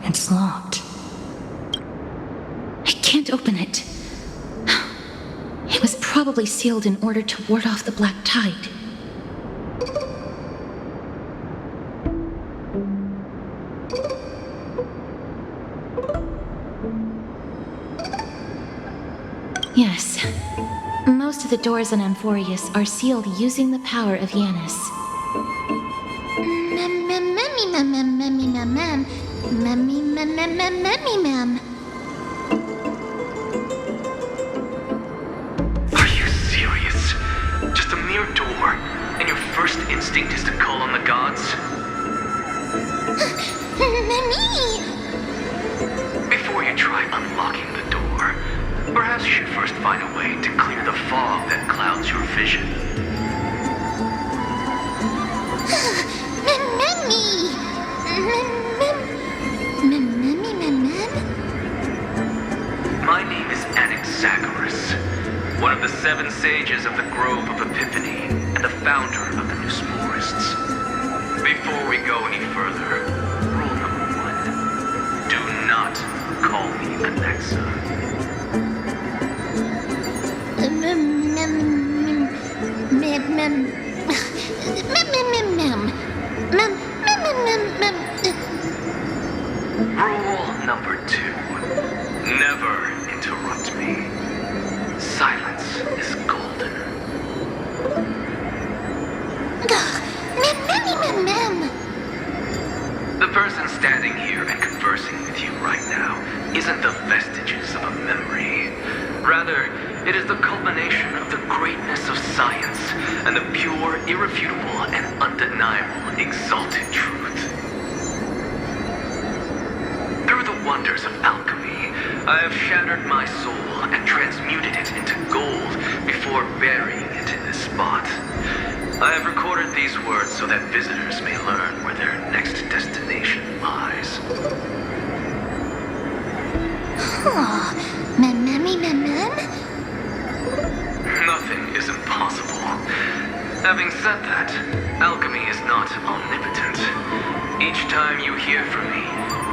It's locked. I can't open it. It was probably sealed in order to ward off the black tide. Yes. Most of the doors on Amphoreus are sealed using the power of Yanis. Are you serious? Just a mere door, and your first instinct is to call on the gods? Before you try unlocking the door, perhaps you should first find a way to clear the fog that clouds your vision. My name is Anaxagoras, one of the 7 sages of the Grove of Epiphany and the founder of the Newsporists. Before we go any further, rule number 1. Do not call me Alexa. Rule number 2. Never interrupt me. Silence is golden. The person standing here and conversing with you right now isn't the vestiges of a memory. Rather, it is the culmination of the greatness of science and the pure, irrefutable, and undeniable exalted truth. Through the wonders of alchemy, I have shattered my soul and transmuted it into gold before burying it in this spot. I have recorded these words so that visitors may learn where their next destination lies. Nothing is impossible. Having said that, alchemy is not omnipotent. Each time you hear from me,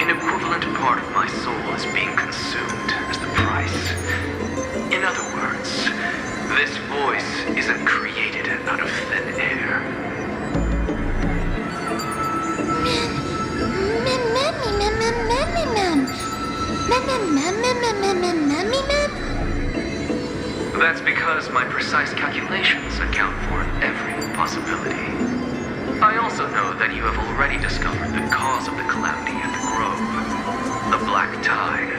an equivalent part of my soul is being consumed as the price. In other words, this voice isn't created out of thin air. That's because my precise calculations account for every possibility. I also know that you have already discovered the cause of the calamity at the Grove, the black tide,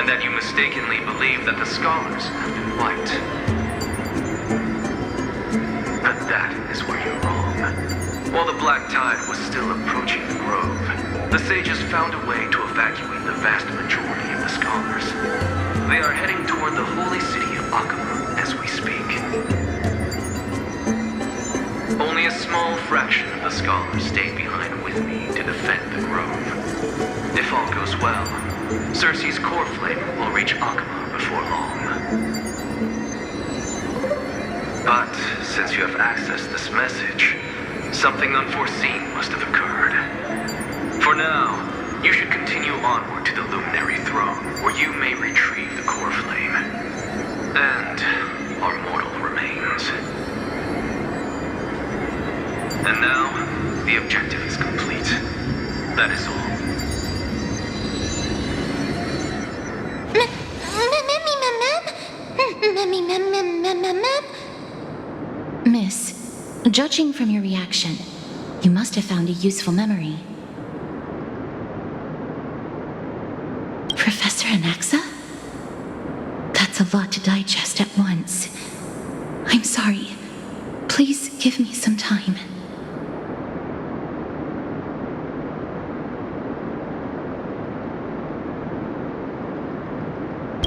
and that you mistakenly believe that the scholars have been wiped. But that is where you're wrong. While the black tide was still approaching the Grove, the sages found a way to evacuate the vast majority of the scholars. They are heading toward the holy city of Akama as we speak. Only a small fraction of the scholars stayed behind with me to defend the Grove. If all goes well, Circe's core flame will reach Akama before long. But since you have accessed this message, something unforeseen must have occurred. For now, you should continue onward to the Luminary Throne, where you may retrieve the core flame. And our mortal remains. And now, the objective is complete. That is all. Miss, judging from your reaction, you must have found a useful memory. Professor Anaxa? That's a lot to digest at once. I'm sorry. Please give me some time.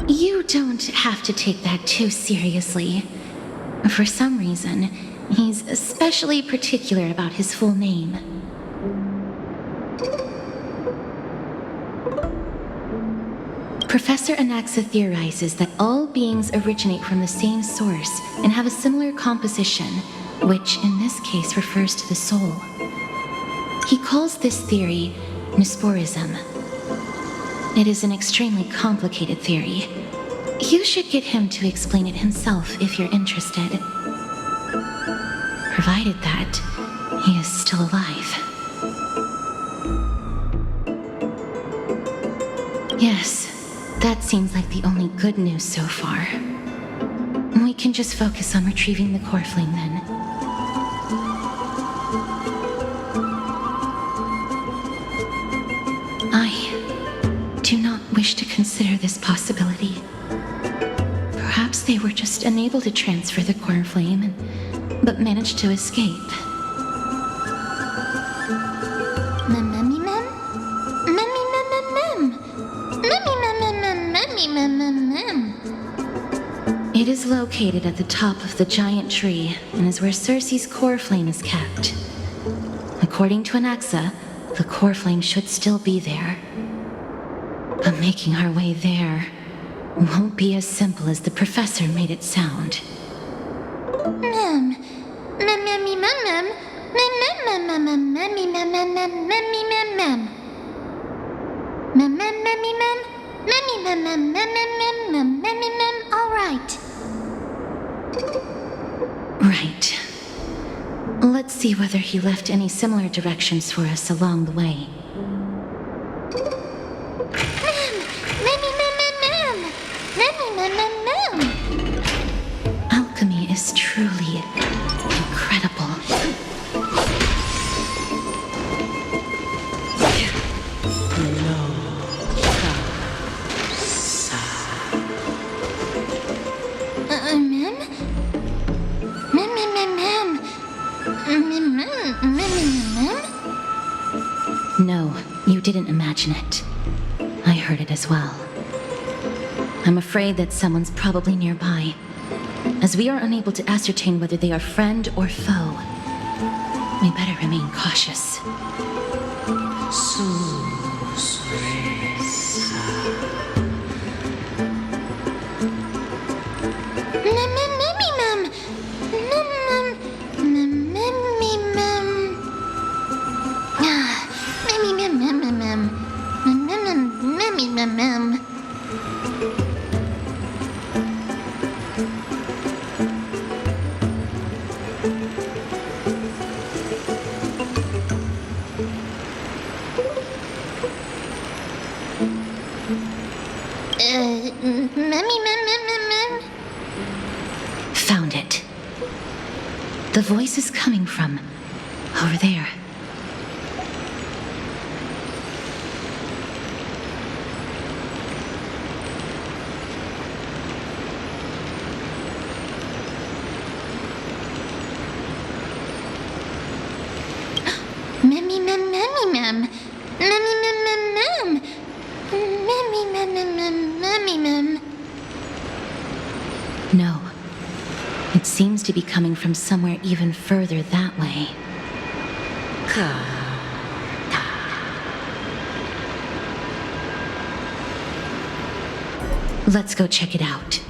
You don't have to take that too seriously. For some reason, he's especially particular about his full name. Professor Anaxa theorizes that all beings originate from the same source and have a similar composition, which in this case refers to the soul. He calls this theory Newsporism. It is an extremely complicated theory. You should get him to explain it himself if you're interested. Provided that he is still alive. Yes, that seems like the only good news so far. We can just focus on retrieving the core flame then. I do not wish to consider this possibility. Perhaps they were just unable to transfer the core flame, but managed to escape. It is located at the top of the giant tree and is where Circe's core flame is kept. According to Anaxa, the core flame should still be there. But making our way there won't be as simple as the professor made it sound. All right. Right. Let's see whether he left any similar directions for us along the way. Alchemy is truly incredible. No, you didn't imagine it. I heard it as well. I'm afraid that someone's probably nearby, as we are unable to ascertain whether they are friend or foe. We better remain cautious. Found it. The voice is coming from over there. No. It seems to be coming from somewhere even further that way. Let's go check it out.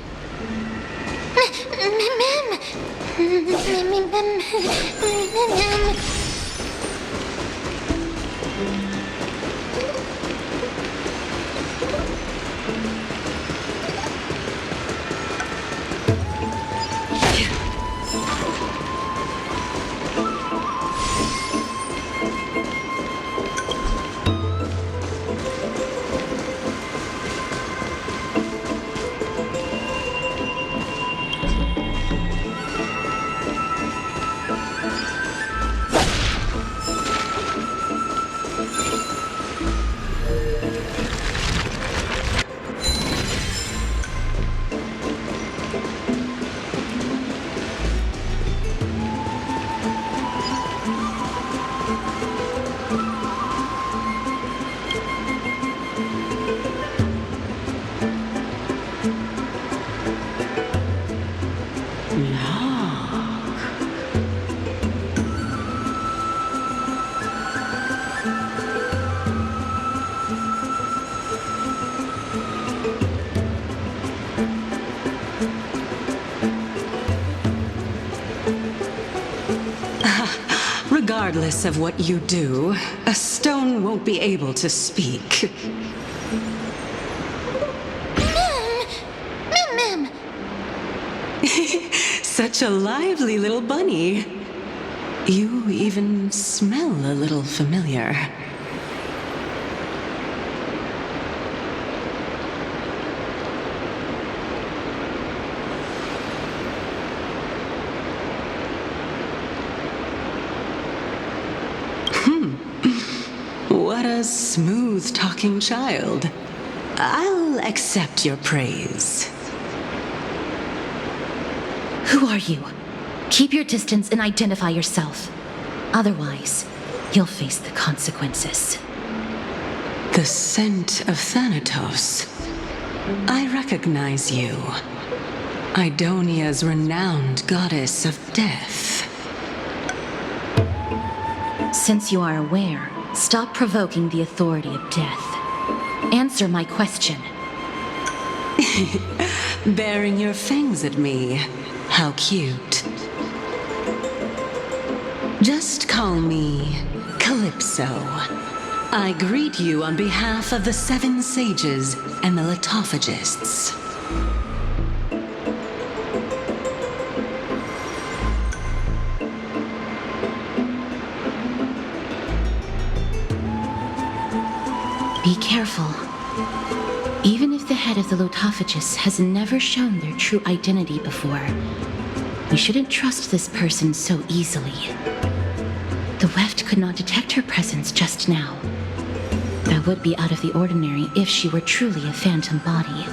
Regardless of what you do, a stone won't be able to speak. Such a lively little bunny. You even smell a little familiar. What a smooth-talking child. I'll accept your praise. Who are you? Keep your distance and identify yourself. Otherwise, you'll face the consequences. The scent of Thanatos. I recognize you. Idonia's renowned goddess of death. Since you are aware, stop provoking the authority of death. Answer my question. Baring your fangs at me. How cute. Just call me Calypso. I greet you on behalf of the 7 sages and the litophagists. Be careful. Even if the head of the litophagists has never shown their true identity before, we shouldn't trust this person so easily. The weft could not detect her presence just now. That would be out of the ordinary if she were truly a phantom body.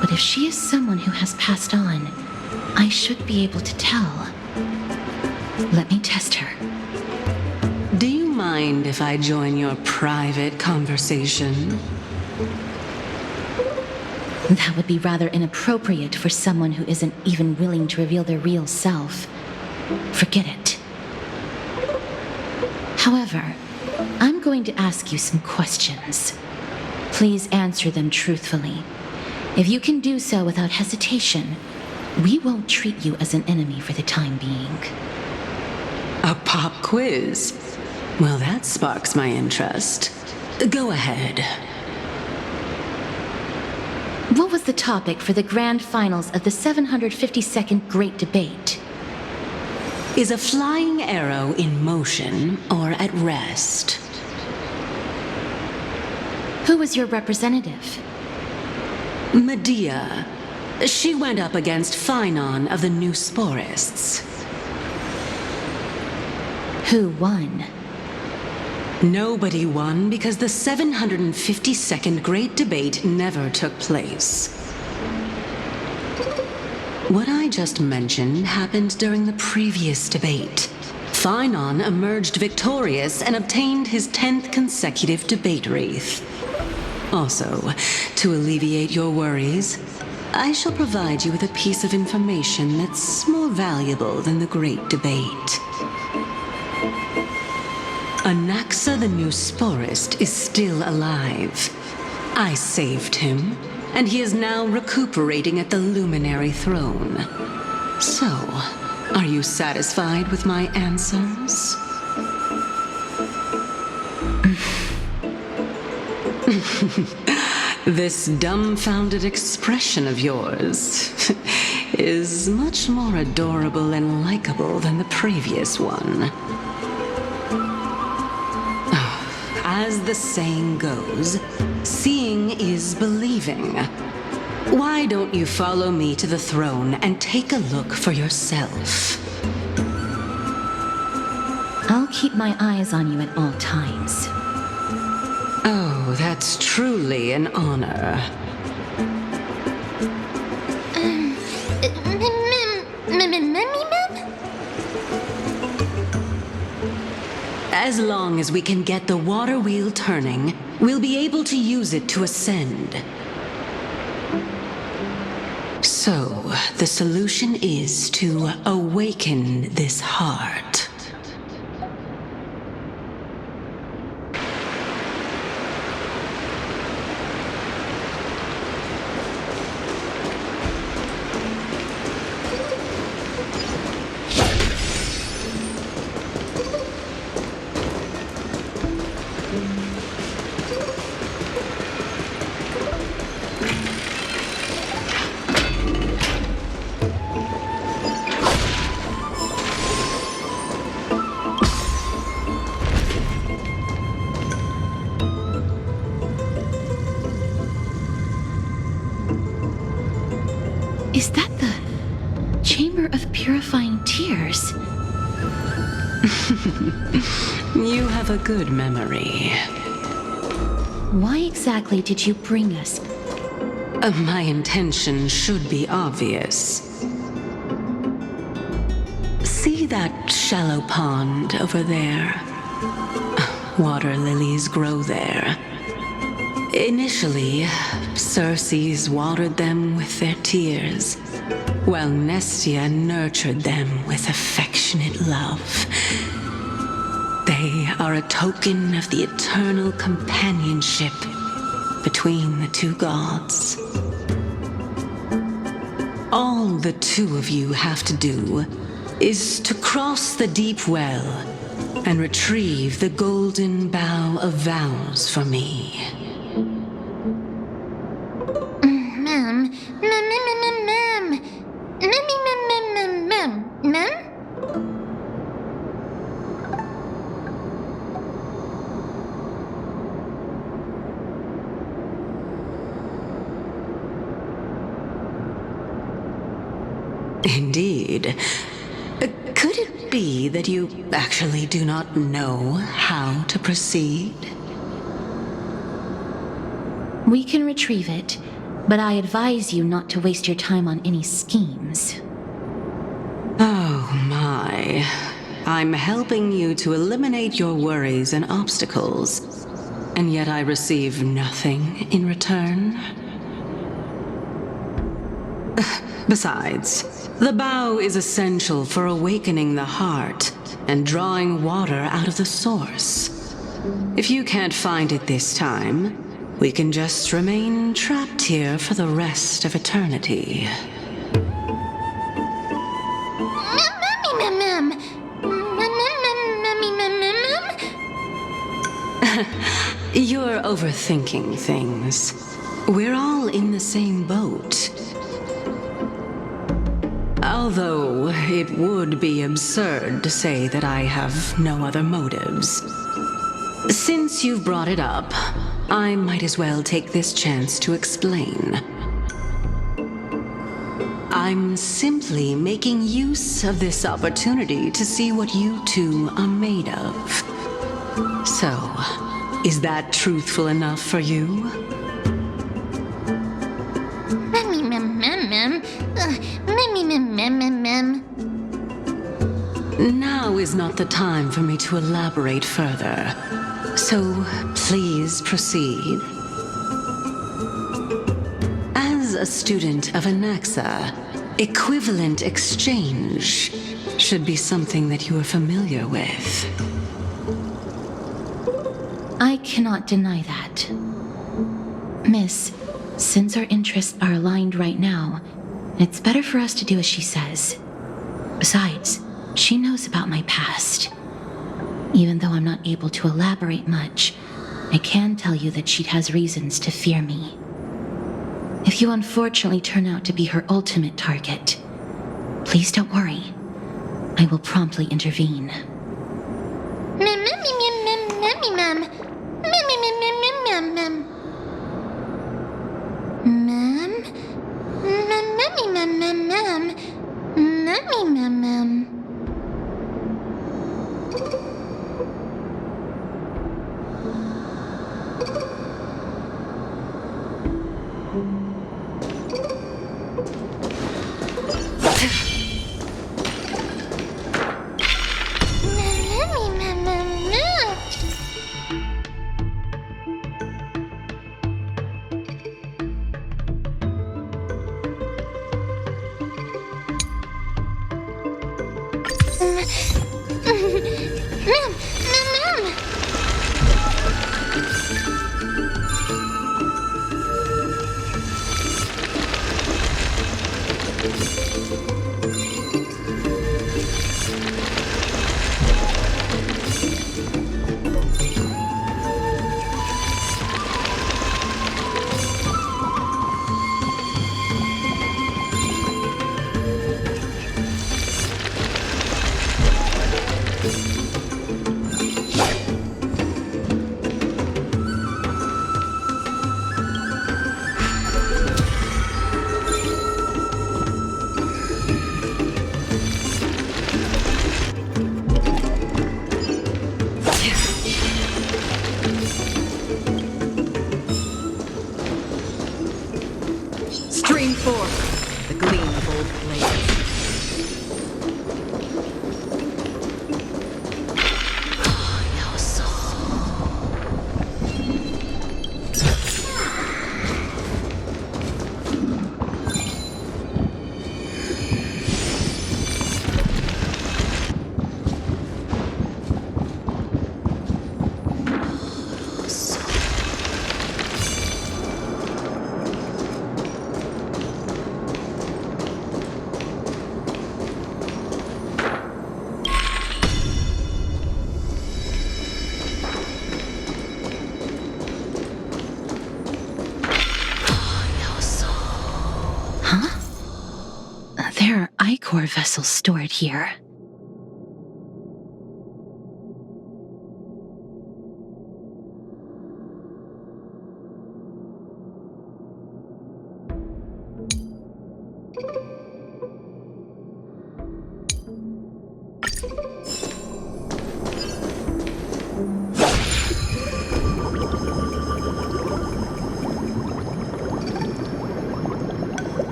But if she is someone who has passed on, I should be able to tell. Let me test her. Do you mind if I join your private conversation? That would be rather inappropriate for someone who isn't even willing to reveal their real self. Forget it. However, I'm going to ask you some questions. Please answer them truthfully. If you can do so without hesitation, we won't treat you as an enemy for the time being. A pop quiz? Well, that sparks my interest. Go ahead. What was the topic for the grand finals of the 752nd Great Debate? Is a flying arrow in motion or at rest? Who was your representative? Medea. She went up against Phynon of the New Sporists. Who won? Nobody won because the 752nd Great Debate never took place. What I just mentioned happened during the previous debate. Phynon emerged victorious and obtained his 10th consecutive debate wreath. Also, to alleviate your worries, I shall provide you with a piece of information that's more valuable than the Great Debate. Anaxa the New Sporist is still alive. I saved him, and he is now recuperating at the Luminary Throne. So, are you satisfied with my answers? This dumbfounded expression of yours is much more adorable and likable than the previous one. As the saying goes, seeing is believing. Why don't you follow me to the throne and take a look for yourself? I'll keep my eyes on you at all times. Oh, that's truly an honor. As long as we can get the water wheel turning, we'll be able to use it to ascend. So, the solution is to awaken this heart. Is that the Chamber of Purifying Tears? You have a good memory. Why exactly did you bring us? My intention should be obvious. See that shallow pond over there? Water lilies grow there. Initially, Circes watered them with their tears, while Nestia nurtured them with affectionate love. They are a token of the eternal companionship between the two gods. All the two of you have to do is to cross the deep well and retrieve the golden bough of vows for me. Mem. Indeed. Could it be that you actually do not know how to proceed? We can retrieve it, but I advise you not to waste your time on any schemes. Oh my. I'm helping you to eliminate your worries and obstacles, and yet I receive nothing in return? Besides, the bow is essential for awakening the heart and drawing water out of the source. If you can't find it this time, we can just remain trapped here for the rest of eternity. You're overthinking things. We're all in the same boat. Although it would be absurd to say that I have no other motives. Since you've brought it up, I might as well take this chance to explain. I'm simply making use of this opportunity to see what you two are made of. So, is that truthful enough for you? Now is not the time for me to elaborate further. So, please proceed. As a student of Anaxa, equivalent exchange should be something that you are familiar with. I cannot deny that. Miss, since our interests are aligned right now, it's better for us to do as she says. Besides, she knows about my past. Even though I'm not able to elaborate much, I can tell you that she has reasons to fear me. If you unfortunately turn out to be her ultimate target, please don't worry. I will promptly intervene. vessels stored here.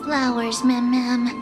Flowers, ma'am.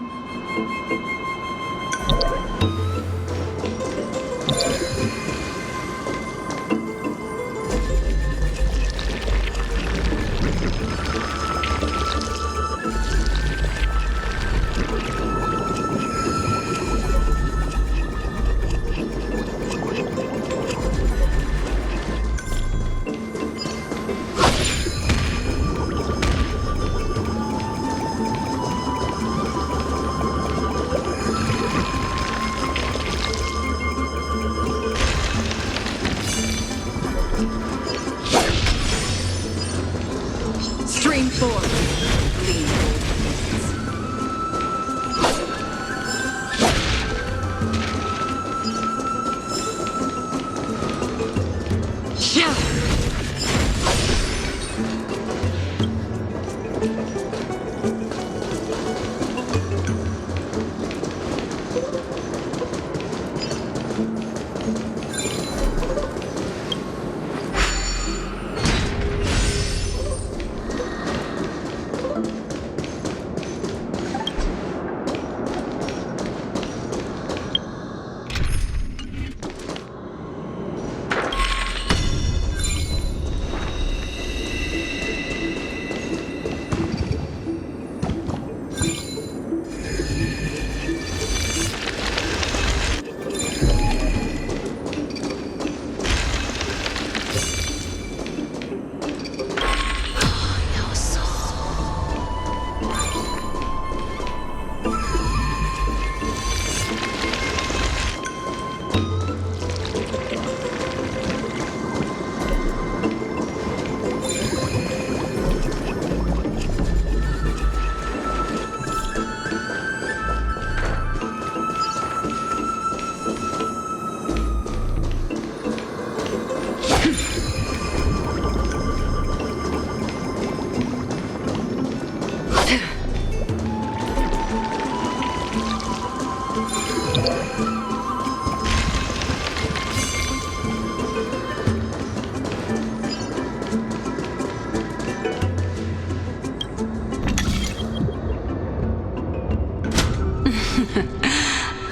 Stream forward.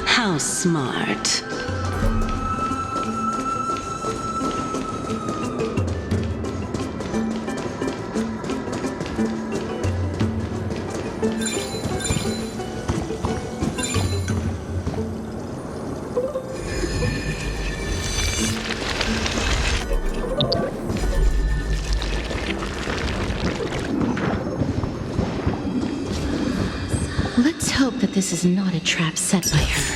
How smart. Let's hope that this is not a trap set by her.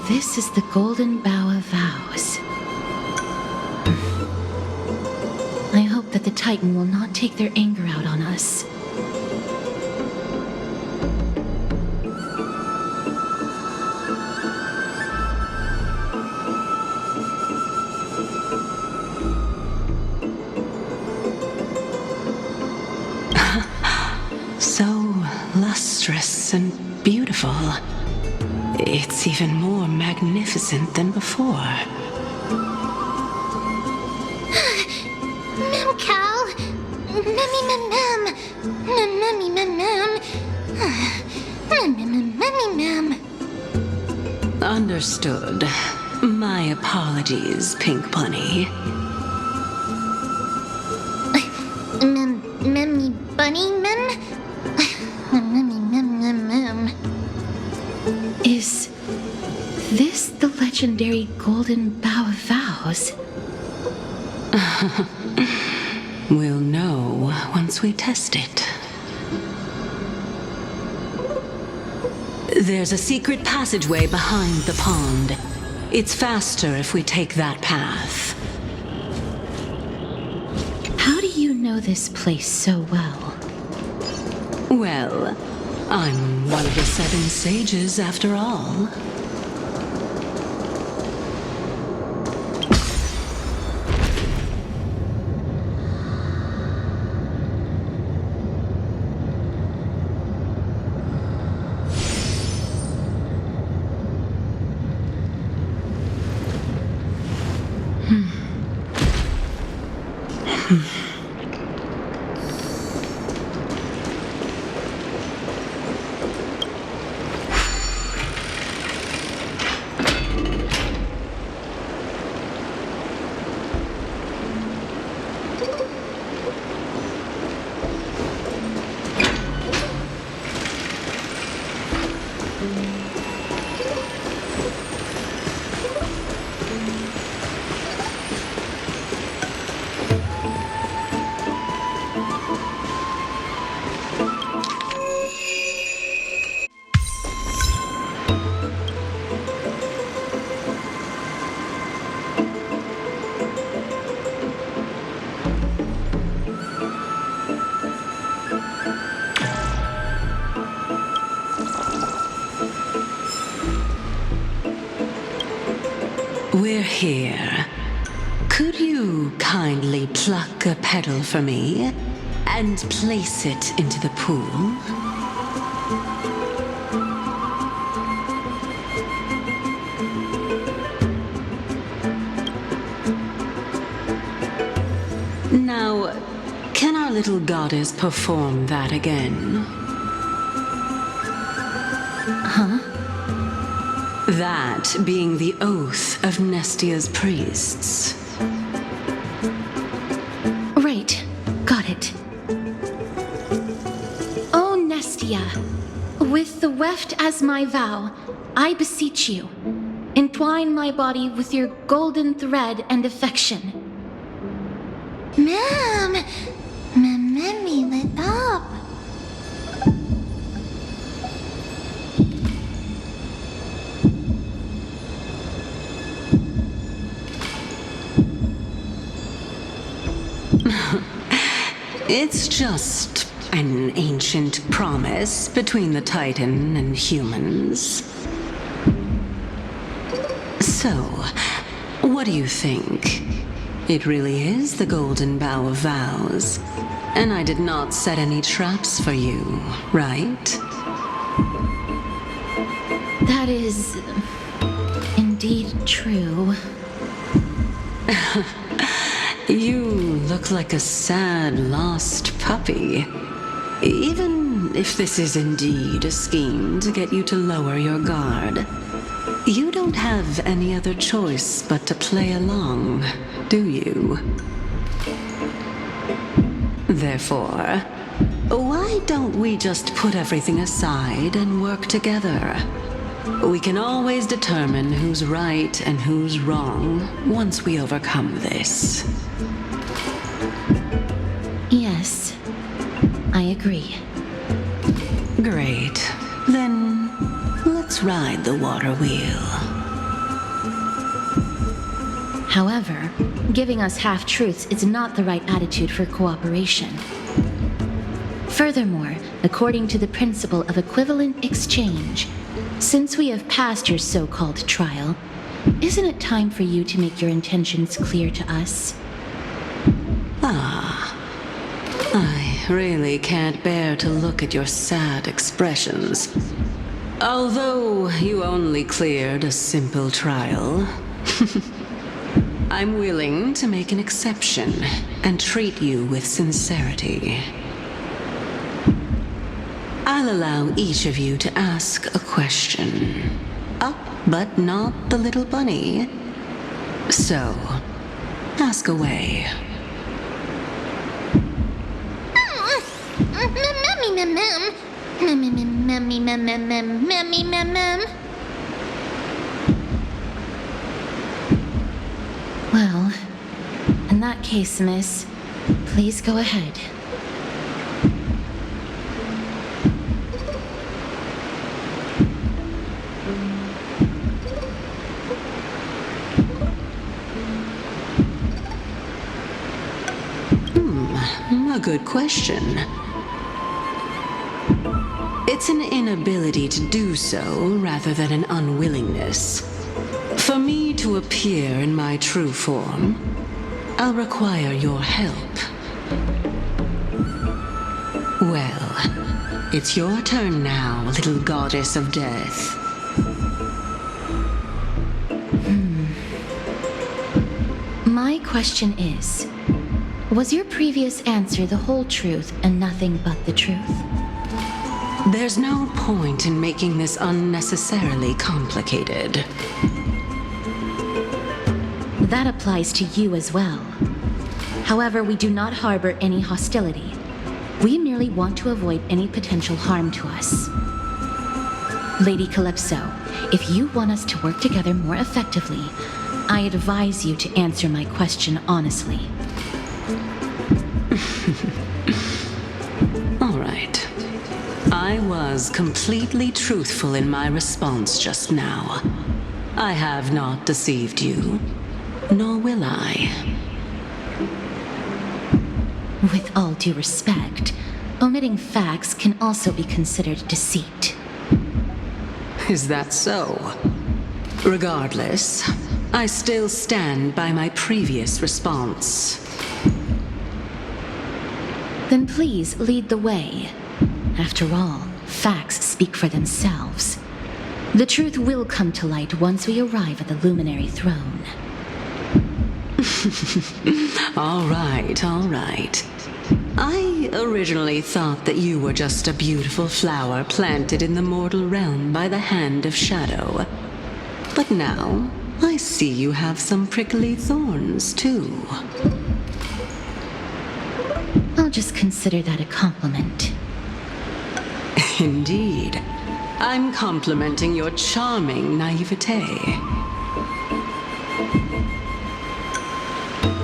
this is the Golden Bough of Vows. I hope that the Titan will not take their anger out on us. So lustrous and beautiful. It's even more magnificent than before. Mem Cal. Memmy mem mem. Mem memmy mem mem. Mem mem memmy mem. Understood. My apologies, Pink Bunny. Memmy bunny mem. Memmy mem mem mem. Is this the legendary Golden Bough of Vows? We'll know once we test it. There's a secret passageway behind the pond. It's faster if we take that path. How do you know this place so well? Well, I'm one of the 7 sages after all. We're here. Could you kindly pluck a petal for me and place it into the pool? Now, can our little goddess perform that again? That being the oath of Nestia's priests. Right. Got it. O Nestia, with the weft as my vow, I beseech you, entwine my body with your golden thread and affection. Mem. Memmy lit up. It's just an ancient promise between the Titan and humans. So, what do you think? It really is the Golden Bough of Vows. And I did not set any traps for you, right? That is indeed true. You look like a sad, lost puppy. Even if this is indeed a scheme to get you to lower your guard, you don't have any other choice but to play along, do you? Therefore, why don't we just put everything aside and work together? We can always determine who's right and who's wrong once we overcome this. Yes, I agree. Great. Then let's ride the water wheel. However, giving us half-truths is not the right attitude for cooperation. Furthermore, according to the principle of equivalent exchange, since we have passed your so-called trial, isn't it time for you to make your intentions clear to us? I really can't bear to look at your sad expressions. Although you only cleared a simple trial, I'm willing to make an exception and treat you with sincerity. I'll allow each of you to ask a question. Up, but not the little bunny. So, ask away. Well, in that case, miss, please go ahead. A good question. It's an inability to do so rather than an unwillingness. For me to appear in my true form, I'll require your help. Well, it's your turn now, little goddess of death. My question is, was your previous answer the whole truth and nothing but the truth? There's no point in making this unnecessarily complicated. That applies to you as well. However, we do not harbor any hostility. We merely want to avoid any potential harm to us. Lady Calypso, if you want us to work together more effectively, I advise you to answer my question honestly. All right. I was completely truthful in my response just now. I have not deceived you, nor will I. With all due respect, omitting facts can also be considered deceit. Is that so? Regardless, I still stand by my previous response. Then please lead the way. After all, facts speak for themselves. The truth will come to light once we arrive at the Luminary Throne. All right, all right. I originally thought that you were just a beautiful flower planted in the mortal realm by the hand of shadow. But now, I see you have some prickly thorns, too. I'll just consider that a compliment. Indeed. I'm complimenting your charming naivete.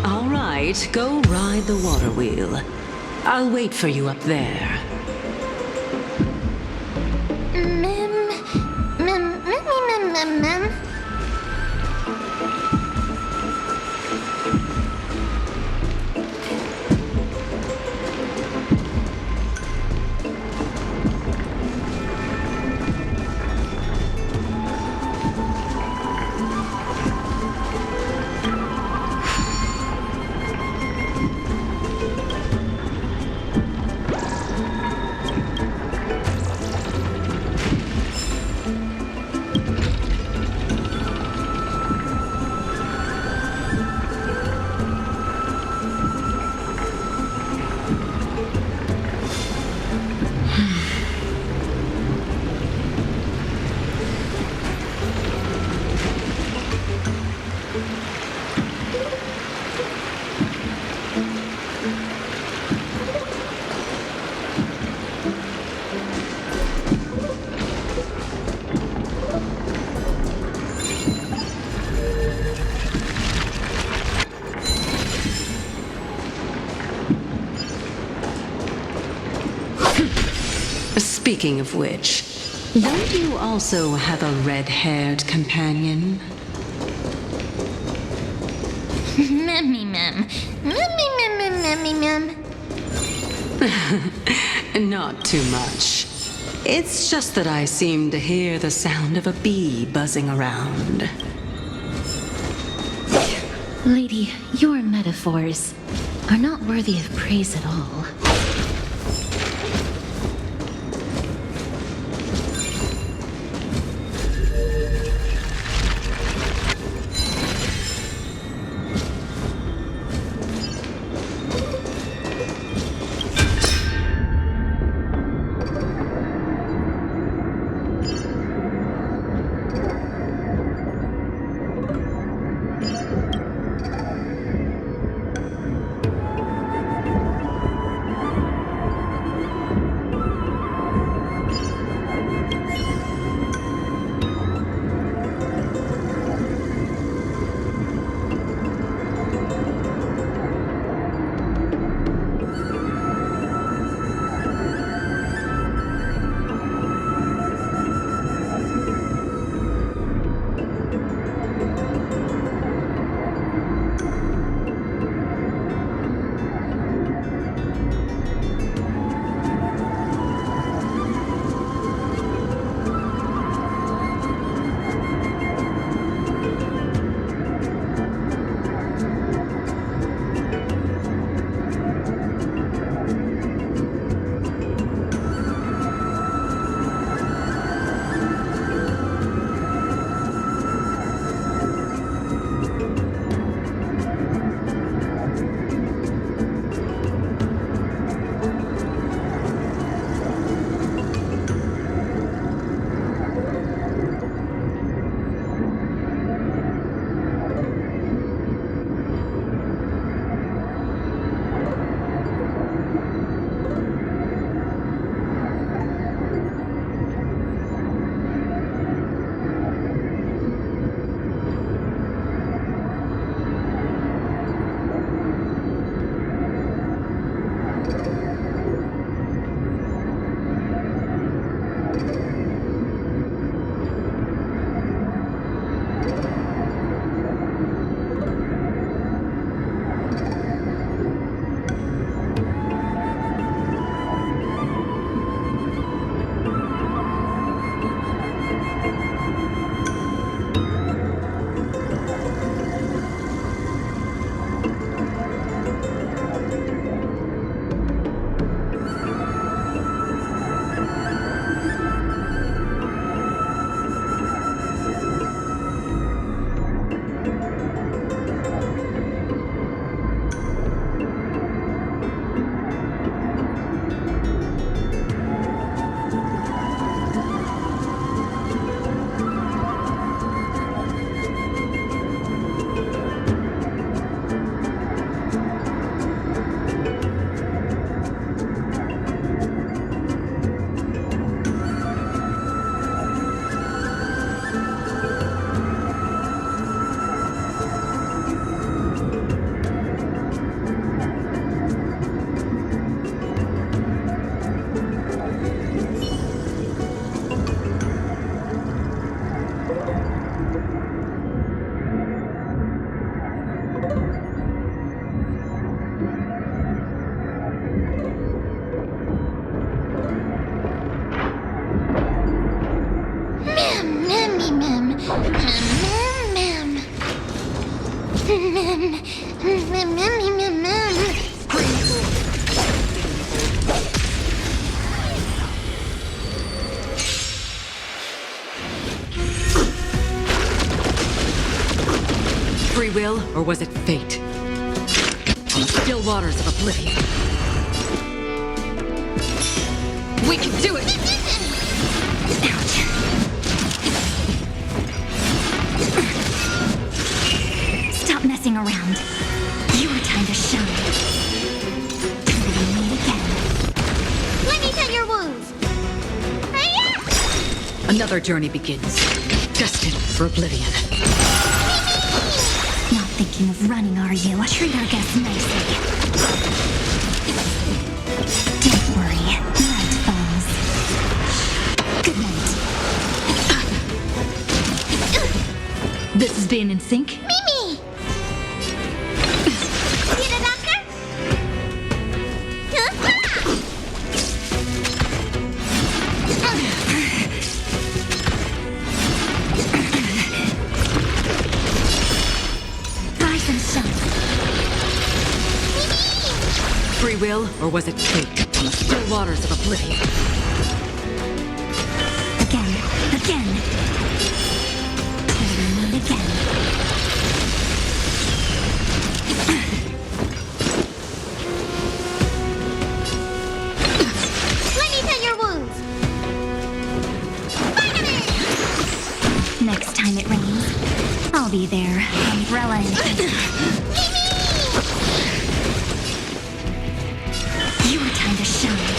All right, go ride the water wheel. I'll wait for you up there. Speaking of which, don't you also have a red-haired companion? Memmy mem. Memmy mem mem memmy mem. Not too much. It's just that I seem to hear the sound of a bee buzzing around. Lady, your metaphors are not worthy of praise at all. Free will, or was it fate? Still waters of oblivion. We can do it! Stop messing around. Your time to shine. Till we meet again. Let me tend your wounds. Hiya! Another journey begins. Destined for oblivion. Not thinking of running, are you? Treat our guests nicely. Don't worry. Night falls. Good night. This is being in sync? Mimi! will, or was it fate? On the still waters of oblivion. Again. Till we meet again. Let me tend your wounds. Spider-Man! Next time it rains, I'll be there, umbrella in hand. Your time to shine.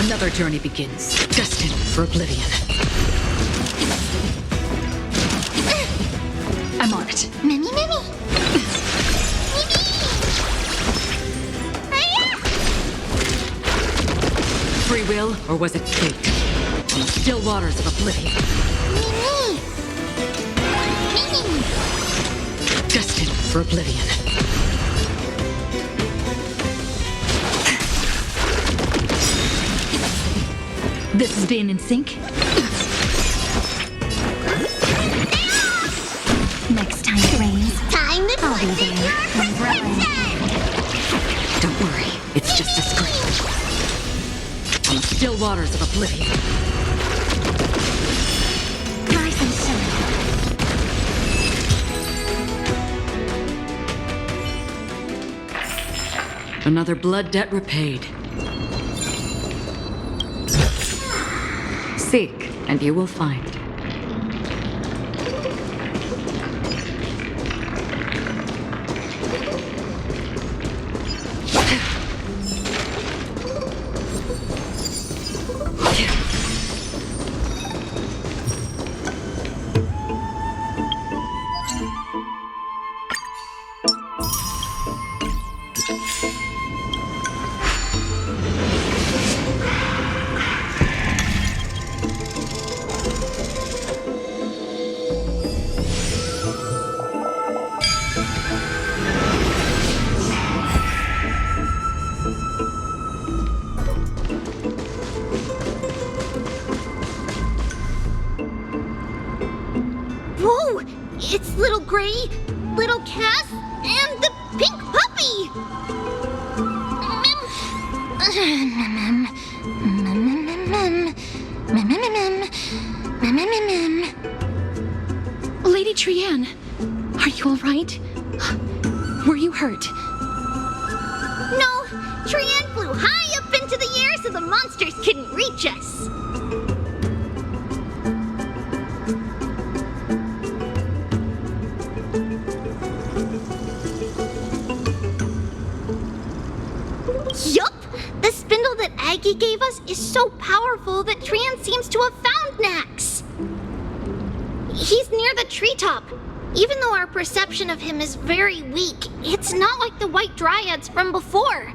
Another journey begins, destined for oblivion. I'm on it. Mimi! Mimi! Free will, or was it fate? On the still waters of oblivion. Mimi! Destined for oblivion. This is being in sync? Next time it rains, Time to I'll be put in there, your umbrella in prescription! hand. Don't worry, it's just a scream. On the still waters of oblivion. Rise and shine. Another blood debt repaid. Seek, and you will find. Whoa! It's little Gray, little Cass, and the pink puppy! Lady Trianne, are you all right? Were you hurt? No, Trianne flew high up into the air so the monsters couldn't reach us. Yup! The spindle that Aggie gave us is so powerful that Trianne seems to have found Nax. He's near the treetop. Even though our perception of him is very weak, it's not like the white dryads from before.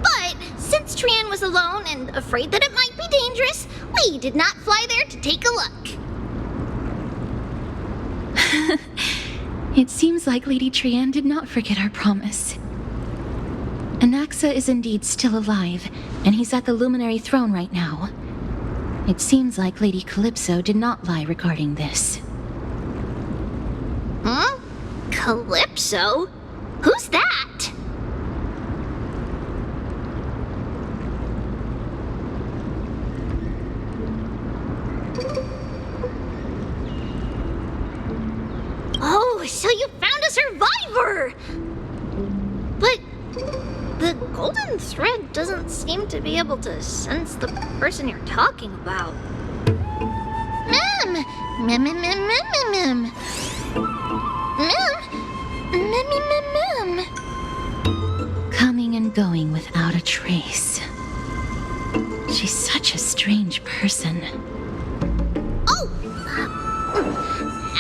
But since Trianne was alone and afraid that it might be dangerous, we did not fly there to take a look. It seems like Lady Trianne did not forget our promise. Anaxa is indeed still alive, and he's at the Luminary Throne right now. It seems like Lady Calypso did not lie regarding this. Huh? Calypso? Who's that? Oh, so you found a survivor! But the golden thread doesn't seem to be able to sense the person you're talking about. Mem! Mem, mem, mem, mem, mem, mem. Mem! Mem, mem, mem, mem. Coming and going without a trace. She's such a strange person. Oh!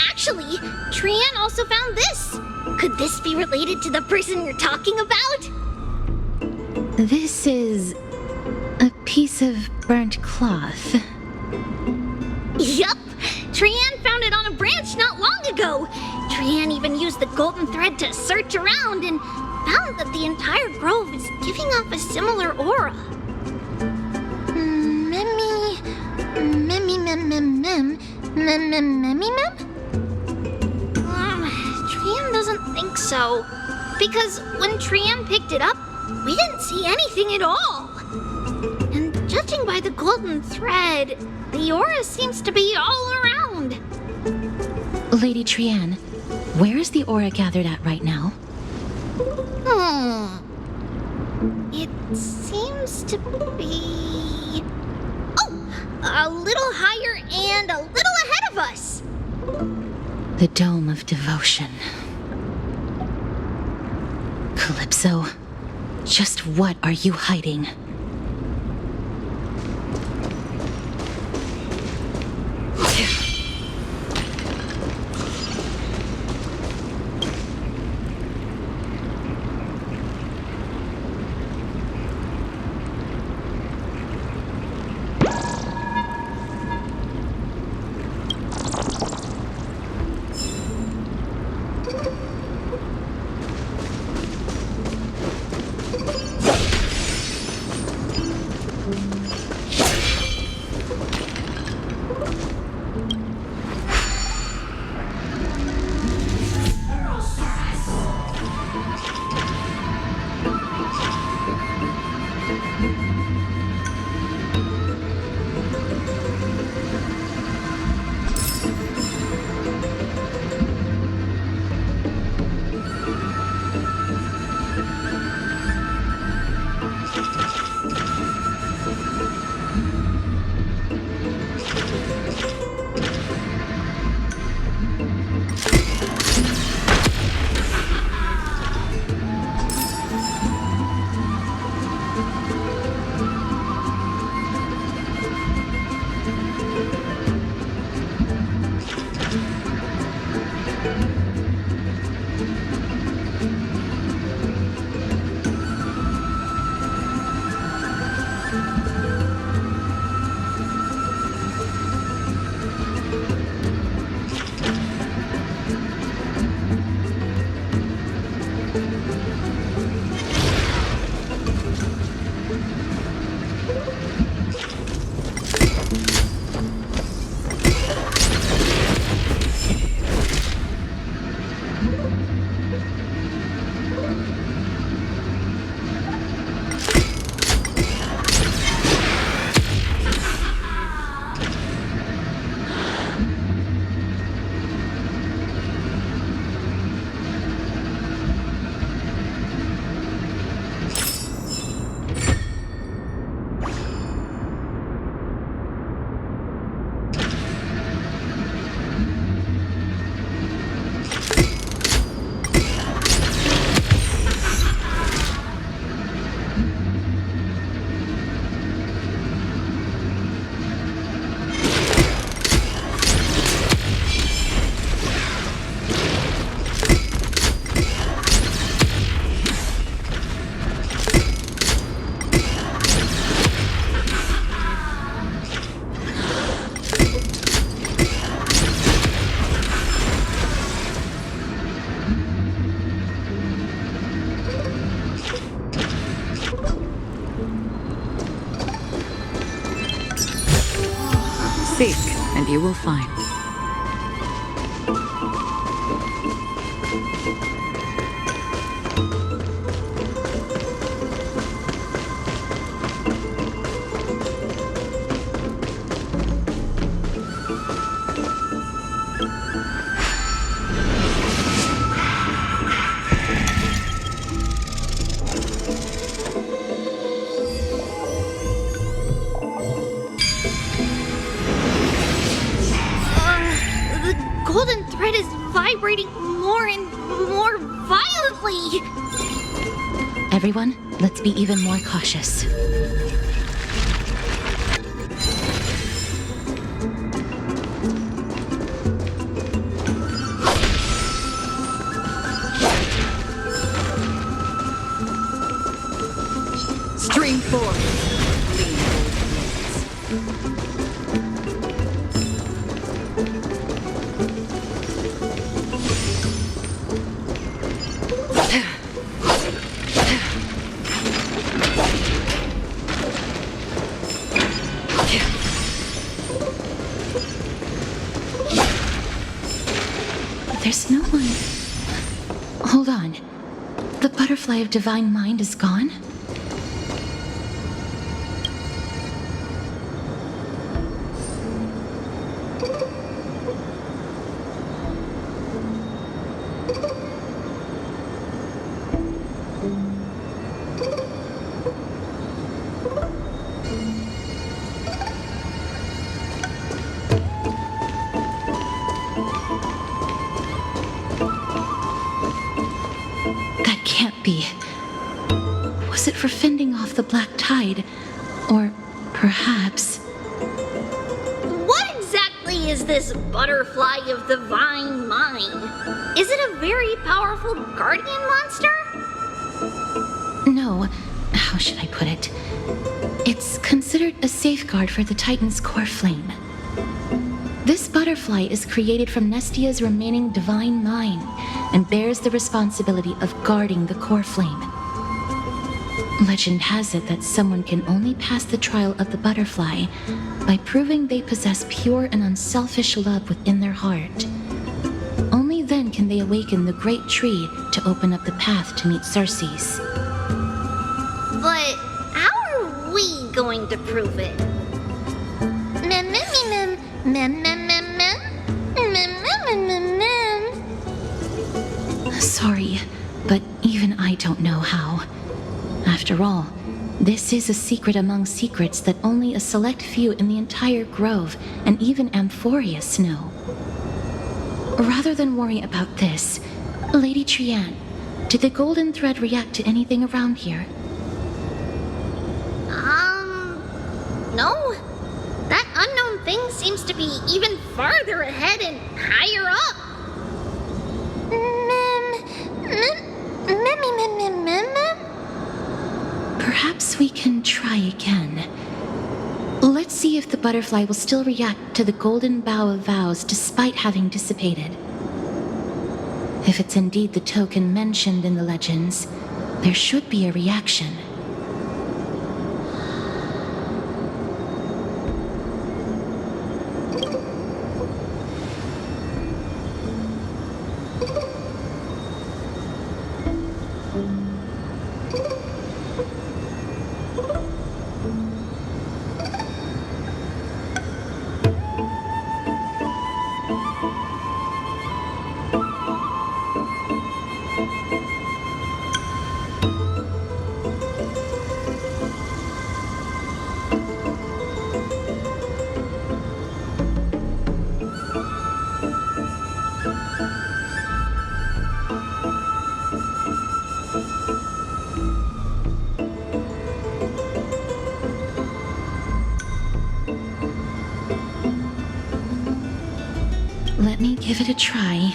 Actually, Trianne also found this. Could this be related to the person you're talking about? This is a piece of burnt cloth. Yup! Trianne found it on a branch not long ago. Trianne even used the golden thread to search around and found that the entire grove is giving off a similar aura. Memmy... Memmy mem mem mem... Mem mem memmy mem? Trianne doesn't think so. Because when Trian picked it up, we didn't see anything at all. And judging by the golden thread, the aura seems to be all around. Lady Trian, where is the aura gathered at right now? It seems to be... Oh! A little higher and a little ahead of us! The Dome of Devotion. Calypso, just what are you hiding? Seek, and you will find. The golden thread is vibrating more and more violently. Everyone, let's be even more cautious. Stream forth. There's no one. Hold on. The butterfly of divine mind is gone? That can't be. Was it for fending off the black tide? Or perhaps... What exactly is this butterfly of divine mind? Is it a very powerful guardian monster? No, how should I put it? It's considered a safeguard for the Titan's core flame. This butterfly is created from Nestia's remaining divine mind and bears the responsibility of guarding the core flame. Legend has it that someone can only pass the trial of the butterfly by proving they possess pure and unselfish love within their heart. Only then can they awaken the great tree to open up the path to meet Circes. But how are we going to prove it? Mem, mem, mem, mem, mem, mem, mem, mem, mem, mem, mem. Sorry, but even I don't know how. After all, this is a secret among secrets that only a select few in the entire grove and even Amphoreus know. Rather than worry about this, Lady Trian, did the golden thread react to anything around here? No. That unknown thing seems to be even farther ahead and higher up. Perhaps we can try again. Let's see if the butterfly will still react to the golden bough of vows despite having dissipated. If it's indeed the token mentioned in the legends, there should be a reaction. Let me give it a try.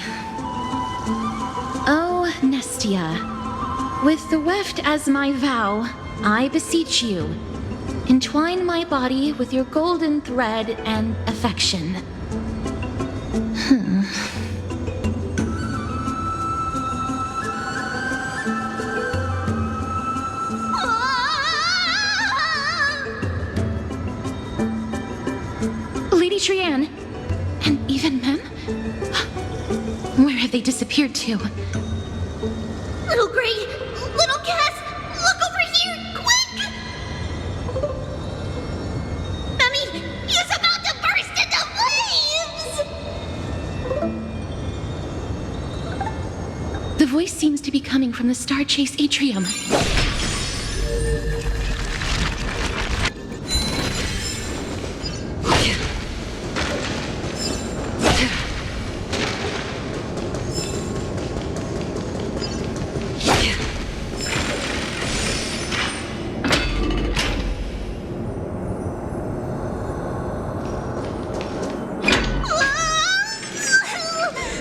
Oh, Nestia, with the weft as my vow, I beseech you, entwine my body with your golden thread and affection. Lady Trian, and even Mem? Where have they disappeared to? Little Gray, little Cass, look over here, quick! Mummy, he's about to burst into flames! The voice seems to be coming from the Star Chase atrium.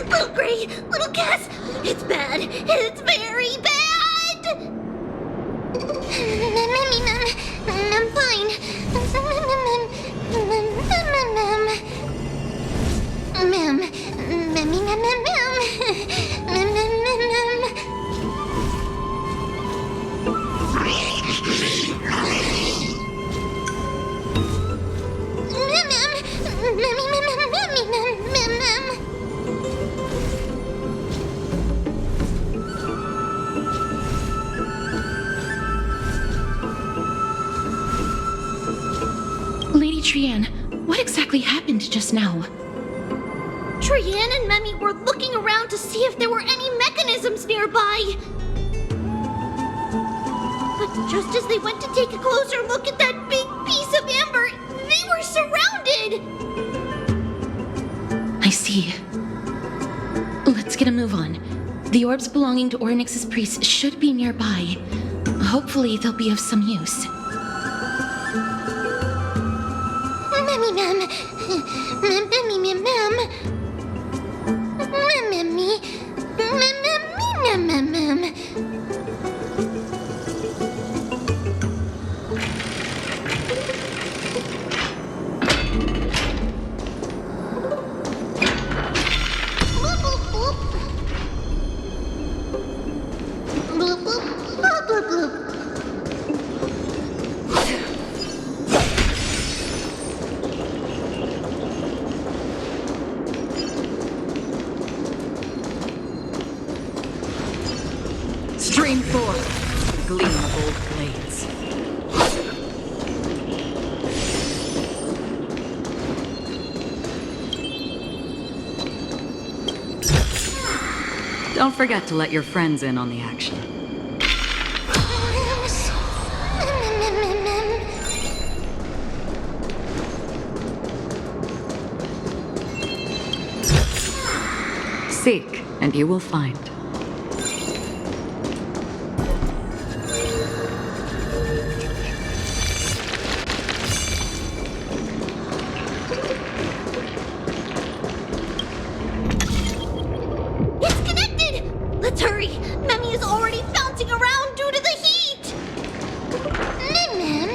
Little Gray, little Cass, it's bad. It's very bad. I'm fine. exactly happened just now? Trian and Memi were looking around to see if there were any mechanisms nearby. But just as they went to take a closer look at that big piece of amber, they were surrounded! I see. Let's get a move on. The orbs belonging to Ornyx's priests should be nearby. Hopefully they'll be of some use. Memi mem. Memi mem mem. Memi. Mem mem. Stream forth, the gleam of old blades. Don't forget to let your friends in on the action. Seek, and you will find. It's connected! Let's hurry! Memi is already bouncing around due to the heat! Mem.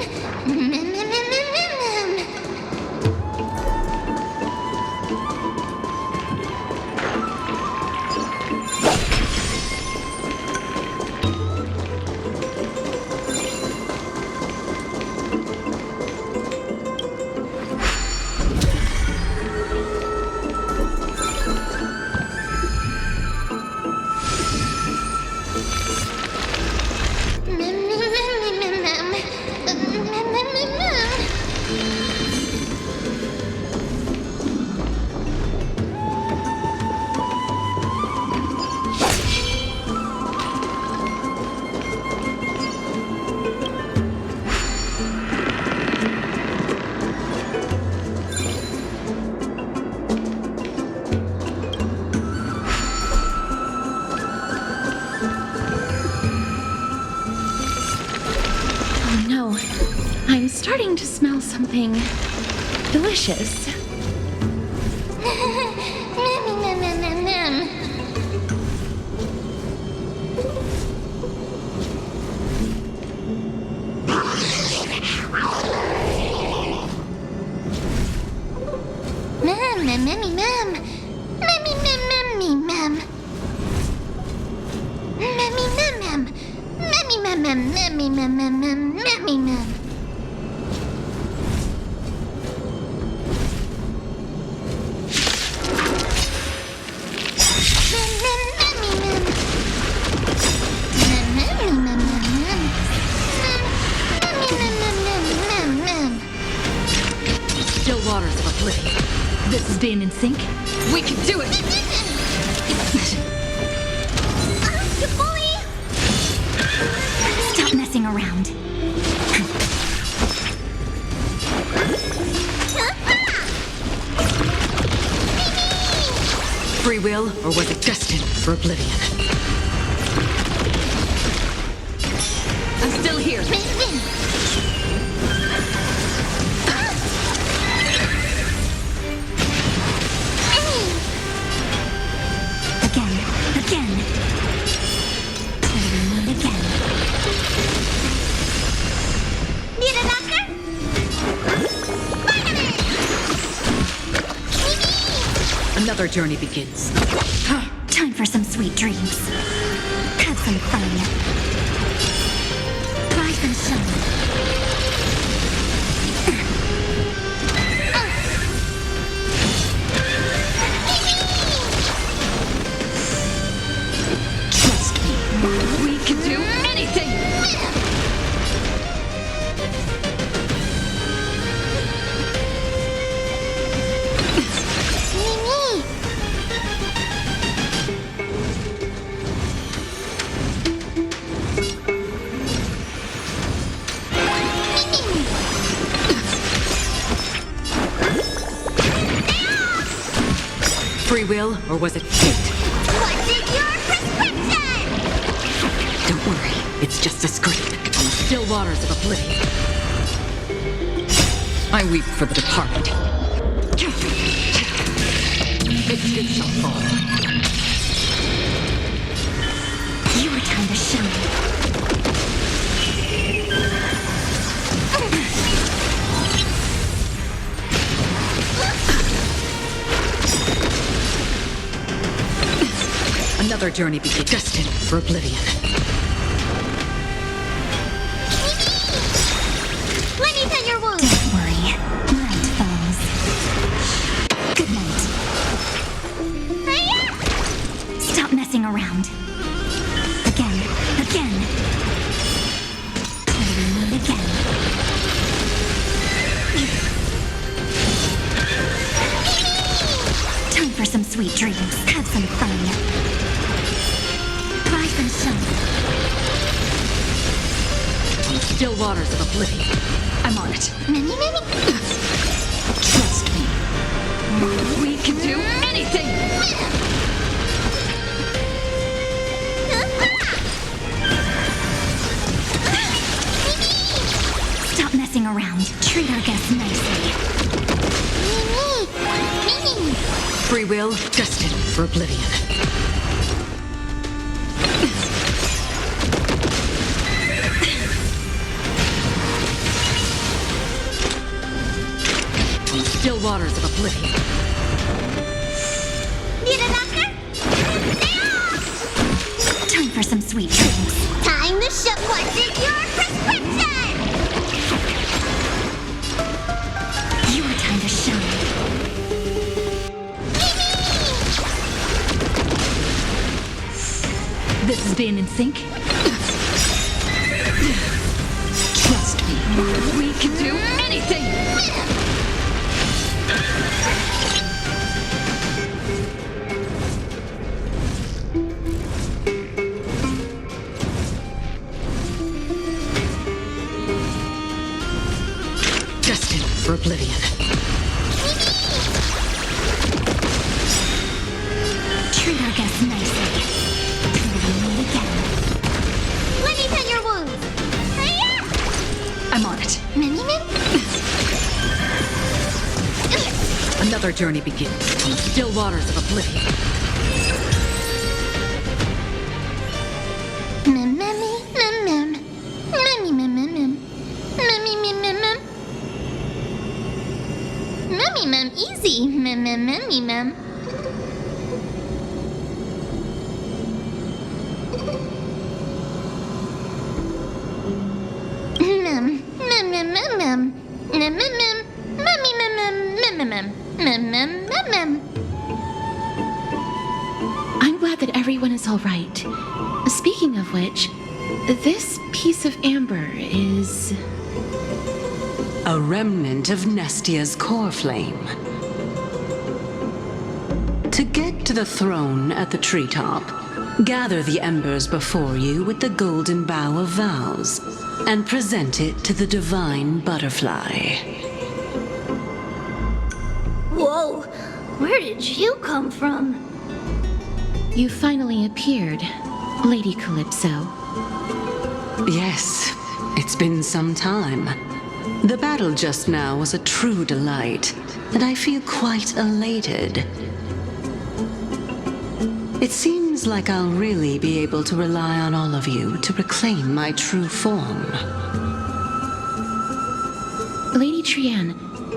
Oh no. I'm starting to smell something delicious. Still waters of oblivion. This is being in sync. We can do it! Stop messing around. Free will, or was it destined for oblivion? I'm still here. Again. Need a doctor? Another journey begins. Time for some sweet dreams. Have some fun. Rise and shine. Trust me. We can do anything! Free will, or was it fate? What's in your prescription? Don't worry, it's just a scrape on the still waters of oblivion. I weep for the departed. It too shall fall. Your time to shine. Another journey begins, destined for oblivion. Let me tend your wounds. Don't worry. Night falls. Good night. Hiya! Stop messing around. Again. Till we meet again. Time for some sweet dreams. Have some fun. Rise and shine. On the still waters of oblivion. I'm on it. Mimi? Trust me. We can do anything! Stop messing around. Treat our guests nicely. Mimi! Free will, destined for oblivion. On the still waters of oblivion. Need a doctor? Stay off! Time for some sweet dreams. Time to show what's in your prescription! Your time to shine. This is being in sync. Trust me. We can do anything! Destined for oblivion. Treat our guests nicely. Till we meet again. Let me tend your wounds. Hiya! I'm on it. Mimi? Another journey begins. On the still waters of oblivion. Easy. I'm glad that everyone is all right. Speaking of which, this piece of amber is... A remnant of Nestia's core flame. To get to the throne at the treetop, gather the embers before you with the golden bough of vows, and present it to the divine butterfly. Whoa, where did you come from? You finally appeared, Lady Calypso. Yes, it's been some time. The battle just now was a true delight, and I feel quite elated. It seems like I'll really be able to rely on all of you to reclaim my true form. Lady Trienne,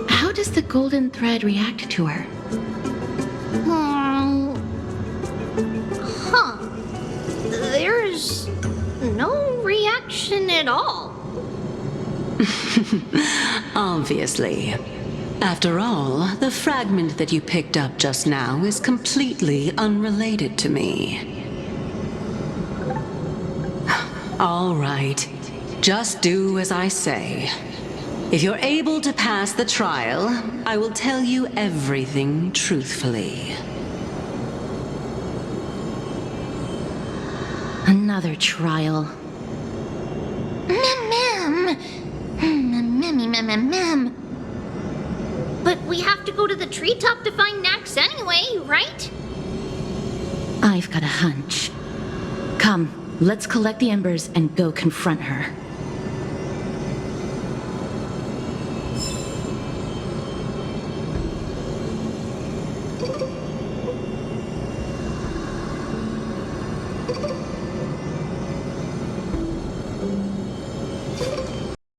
how does the golden thread react to her? Huh. There's no reaction at all. Obviously. After all, the fragment that you picked up just now is completely unrelated to me. All right. Just do as I say. If you're able to pass the trial, I will tell you everything truthfully. Another trial. Ma'am. But we have to go to the treetop to find Nax anyway, right? I've got a hunch. Come, let's collect the embers and go confront her.